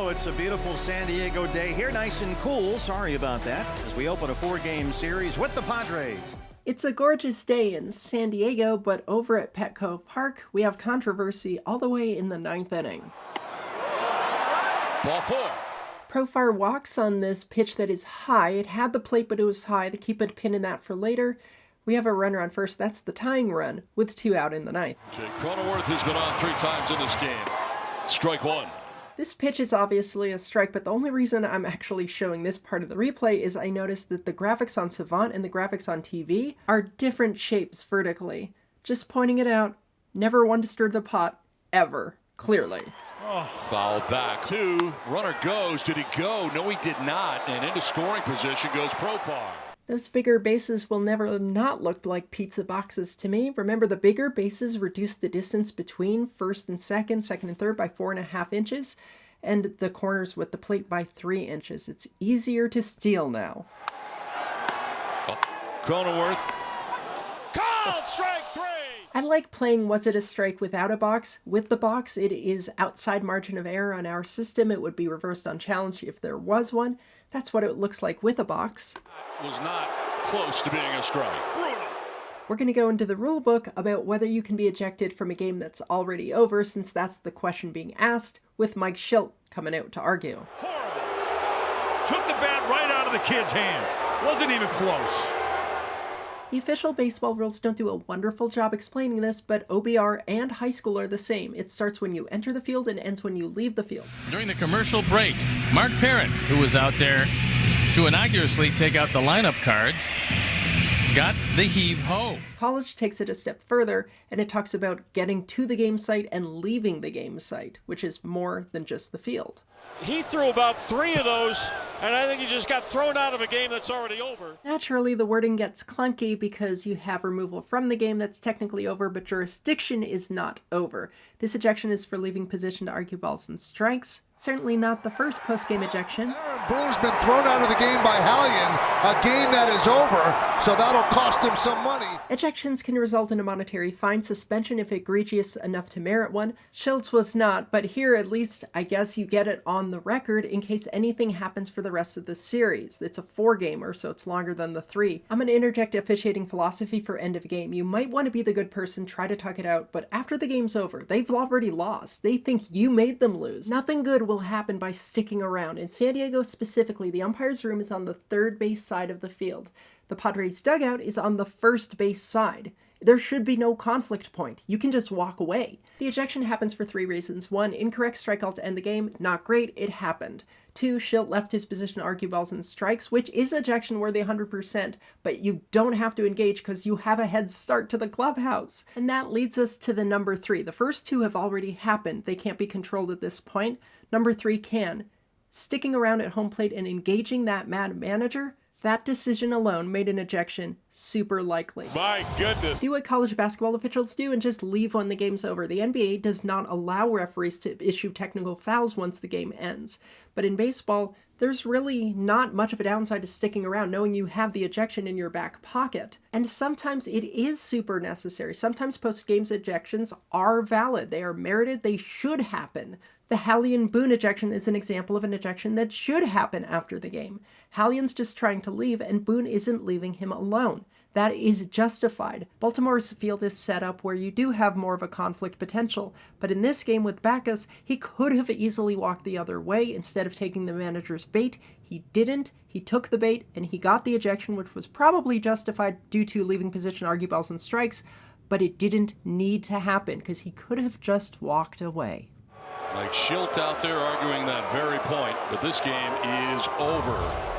Oh, it's a beautiful San Diego day here, nice and cool. Sorry about that, as we open a 4-game series with the Padres. It's a gorgeous day in San Diego, but over at Petco Park, we have controversy all the way in the 9th inning. Ball 4. Profar walks on this pitch that is high. It had the plate, but it was high. They keep a pin in that for later. We have a runner on first. That's the tying run with 2 out in the 9th. Jake Cronenworth has been on 3 times in this game. Strike 1. This pitch is obviously a strike, but the only reason I'm actually showing this part of the replay is I noticed that the graphics on Savant and the graphics on TV are different shapes vertically. Just pointing it out. Never one to stir the pot, ever, clearly. Oh. Foul back. 2. Runner goes. Did he go? No, he did not. And into scoring position goes Profar. Those bigger bases will never not look like pizza boxes to me. Remember, the bigger bases reduce the distance between first and second and third by 4.5 inches, and the corners with the plate by 3 inches. It's easier to steal now. Oh. Cronenworth. Called strike 3! I like playing Was It a Strike without a box. With the box, it is outside margin of error on our system. It would be reversed on challenge if there was one. That's what it looks like with a box. Was not close to being a strike. Brutal. We're going to go into the rule book about whether you can be ejected from a game that's already over, since that's the question being asked, with Mike Shildt coming out to argue. Horrible. Took the bat right out of the kid's hands. Wasn't even close. The official baseball rules don't do a wonderful job explaining this, but OBR and high school are the same. It starts when you enter the field and ends when you leave the field. During the commercial break, Mark Parent, who was out there to innocuously take out the lineup cards, got the heave-ho. College takes it a step further, and it talks about getting to the game site and leaving the game site, which is more than just the field. He threw about 3 of those, and I think he just got thrown out of a game that's already over. Naturally, the wording gets clunky because you have removal from the game that's technically over, but jurisdiction is not over. This ejection is for leaving position to argue balls and strikes. Certainly not the first post-game ejection. Boone's been thrown out of the game by Hallion, a game that is over, so that'll cost him some money. Ejections can result in a monetary fine, suspension if egregious enough to merit one. Shildt was not, but here at least I guess you get it on the record in case anything happens for the rest of the series. It's a 4-gamer, so it's longer than the 3. I'm going to interject officiating philosophy for end of game. You might want to be the good person, try to talk it out, but after the game's over, they've already lost. They think you made them lose. Nothing good will happen by sticking around. In San Diego specifically, the umpire's room is on the third base side of the field. The Padres dugout is on the first base side. There should be no conflict point. You can just walk away. The ejection happens for 3 reasons. 1, incorrect strikeout to end the game. Not great, it happened. 2, Shildt left his position to argue balls and strikes, which is ejection worthy 100%, but you don't have to engage because you have a head start to the clubhouse. And that leads us to the number 3. The first 2 have already happened. They can't be controlled at this point. Number 3 can. Sticking around at home plate and engaging that mad manager, that decision alone made an ejection super likely. My goodness. Do what college basketball officials do and just leave when the game's over. The NBA does not allow referees to issue technical fouls once the game ends. But in baseball, there's really not much of a downside to sticking around knowing you have the ejection in your back pocket. And sometimes it is super necessary. Sometimes post-games ejections are valid. They are merited. They should happen. The Hallion-Boone ejection is an example of an ejection that should happen after the game. Hallion's just trying to leave, and Boone isn't leaving him alone. That is justified. Baltimore's field is set up where you do have more of a conflict potential, but in this game with Bacchus, he could have easily walked the other way instead of taking the manager's bait. He didn't. He took the bait, and he got the ejection, which was probably justified due to leaving position argue balls and strikes, but it didn't need to happen because he could have just walked away. Like Shildt out there arguing that very point, but this game is over.